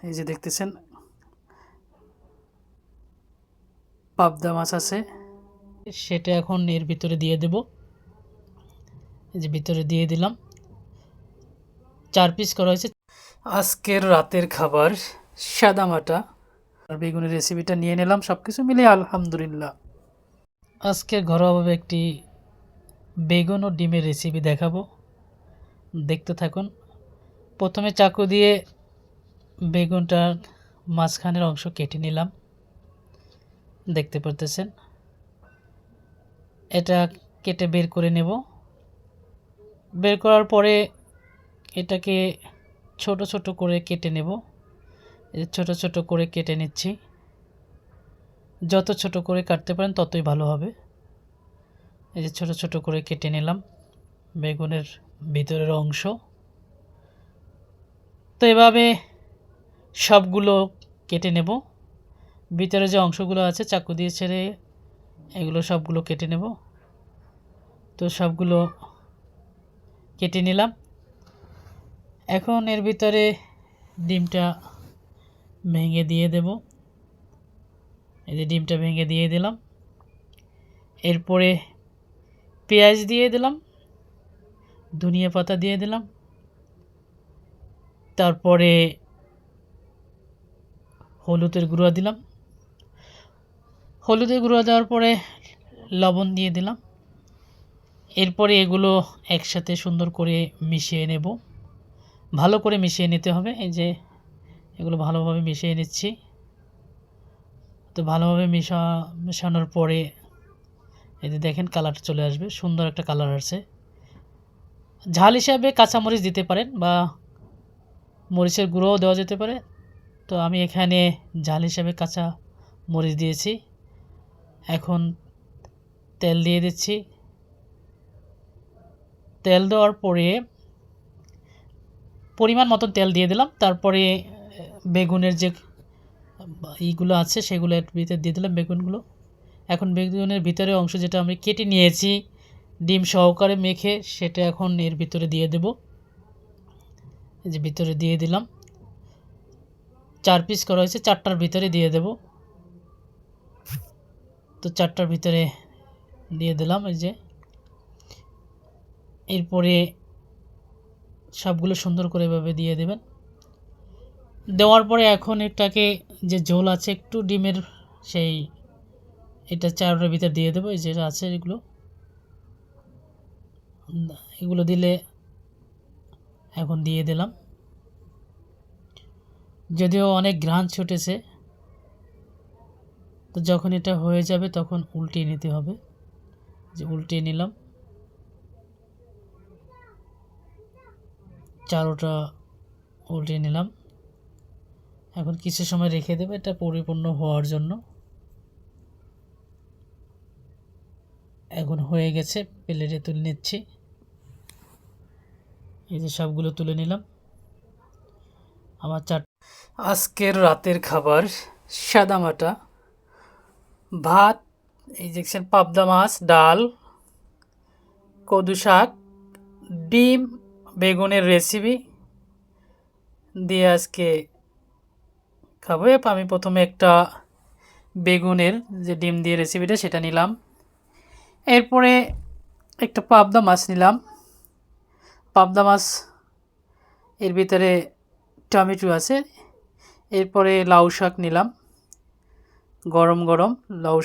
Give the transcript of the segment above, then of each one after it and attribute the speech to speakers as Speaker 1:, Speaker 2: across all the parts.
Speaker 1: এই যে দেখতেছেন পাবদা মাছ আছে, সেটা এখন এর ভিতরে দিয়ে দেব। এই যে ভিতরে দিয়ে দিলাম, 4 পিস করা হয়েছে। আজকের রাতের খাবার সাদামাটা আর বেগুনের রেসিপিটা নিয়ে নিলাম, সব কিছু মিলে আলহামদুলিল্লাহ। আজকে ঘরোয়াভাবে একটি বেগুন ও ডিমের রেসিপি দেখাবো, দেখতে থাকুন। প্রথমে চাকু দিয়ে বেগুনটার মাঝখানের অংশ কেটে নিলাম, দেখতে পারতেছেন। এটা কেটে বের করে নেব। বের করার পরে এটাকে ছোট ছোট করে কেটে নেব। ছোট ছোট করে কেটে নিচ্ছি, যত ছোট করে কাটতে পারেন ততই ভালো হবে। এই যে ছোট ছোট করে কেটে নিলাম বেগুনের ভিতরের অংশ। তো এভাবে সবগুলো কেটে নেব। ভিতরে যে অংশগুলো আছে চাকু দিয়ে ছেড়ে এগুলো সবগুলো কেটে নেব। তো সবগুলো কেটে নিলাম। এখন এর ভিতরে ডিমটা ভেঙে দিয়ে দেব। এই যে ডিমটা ভেঙে দিয়ে দিলাম। এরপরে পেঁয়াজ দিয়ে দিলাম, ধনিয়া পাতা দিয়ে দিলাম, তারপরে হলুদের গুঁড়া দিলাম। হলুদের গুঁড়া দেওয়ার পরে লবণ দিয়ে দিলাম। এরপরে এগুলো একসাথে সুন্দর করে মিশিয়ে নেব, ভালো করে মিশিয়ে নিতে হবে। এই যে এগুলো ভালোভাবে মিশিয়ে নিচ্ছি। তো ভালোভাবে মেশানোর পরে এই যে দেখেন কালার চলে আসবে, সুন্দর একটা কালার আসছে। ঝাল হিসাবে কাঁচামরিচ দিতে পারেন বা মরিচের গুঁড়োও দেওয়া যেতে পারে। তো আমি এখানে ঝাল হিসাবে কাঁচা মরিচ দিয়েছি। এখন তেল দিয়ে দিচ্ছি। তেল দেওয়ার পরে পরিমাণ মতন তেল দিয়ে দিলাম। তারপরে বেগুনের যে এইগুলো আছে সেগুলো এর ভিতরে দিয়ে দিলাম বেগুনগুলো। এখন বেগুনের ভিতরে অংশ যেটা আমি কেটে নিয়েছি ডিম সহকারে মেখে, সেটা এখন এর ভিতরে দিয়ে দেব। এই যে ভিতরে দিয়ে দিলাম, 4 পিস করা হয়েছে, 4টার ভিতরে দিয়ে দেব। তো 4টার ভিতরে দিয়ে দিলাম। এই যে এরপরে সবগুলো সুন্দর করে এভাবে দিয়ে দেবেন। দেওয়ার পরে এখন এটাকে যে ঝোল আছে একটু ডিমের সেই এটা 4টার ভিতরে দিয়ে দেবো। এই যেটা আছে এগুলো দিলে এখন দিয়ে দিলাম। যদিও অনেক ঘ্রাণ ছুটেছে, তো যখন এটা হয়ে যাবে তখন উল্টিয়ে নিতে হবে। যে উল্টিয়ে নিলাম, 4টা উল্টিয়ে নিলাম। এখন কিছু সময় রেখে দেবো এটা পরিপূর্ণ হওয়ার জন্য। এখন হয়ে গেছে, প্লেটে তুলে নিচ্ছি। এই যে সবগুলো তুলে নিলাম। আমার আজকের রাতের খাবার সাদামাটা ভাত, এই দেখছেন পাবদা মাছ, ডাল, কদু শাক, ডিম, বেগুনের রেসিপি দিয়ে আজকে খাবো। আমি প্রথমে একটা বেগুনের যে ডিম দিয়ে রেসিপিটা সেটা নিলাম। এরপরে একটা পাবদা মাছ নিলাম। পাবদা মাছ এর ভিতরে টমেটো আছে। এরপরে লাউ শাক নিলাম, গরম গরম লাউ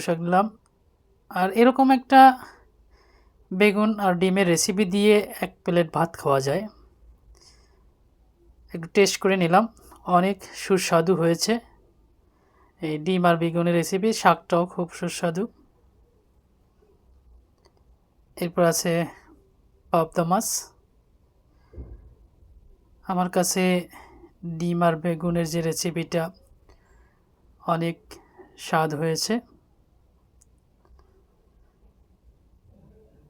Speaker 1: শাক নিলাম। আর এরকম একটা বেগুন আর ডিমের রেসিপি দিয়ে 1 প্লেট ভাত খাওয়া যায়। একটু টেস্ট করে নিলাম, অনেক সুস্বাদু হয়েছে এই ডিম আর বেগুনের রেসিপি। শাকটাও খুব সুস্বাদু। এরপর আছে পাবদা মাছ। আমার কাছে ডিম আর বেগুনের যে রেসিপিটা অনেক স্বাদ হয়েছে।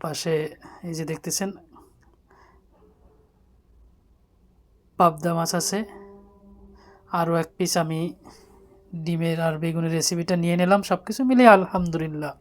Speaker 1: পাশে এই যে দেখতেছেন পাবদা মাছ আছে। আরও 1 পিস আমি ডিমের আর বেগুনের রেসিপিটা নিয়ে নিলাম, সব কিছু মিলে আলহামদুলিল্লাহ।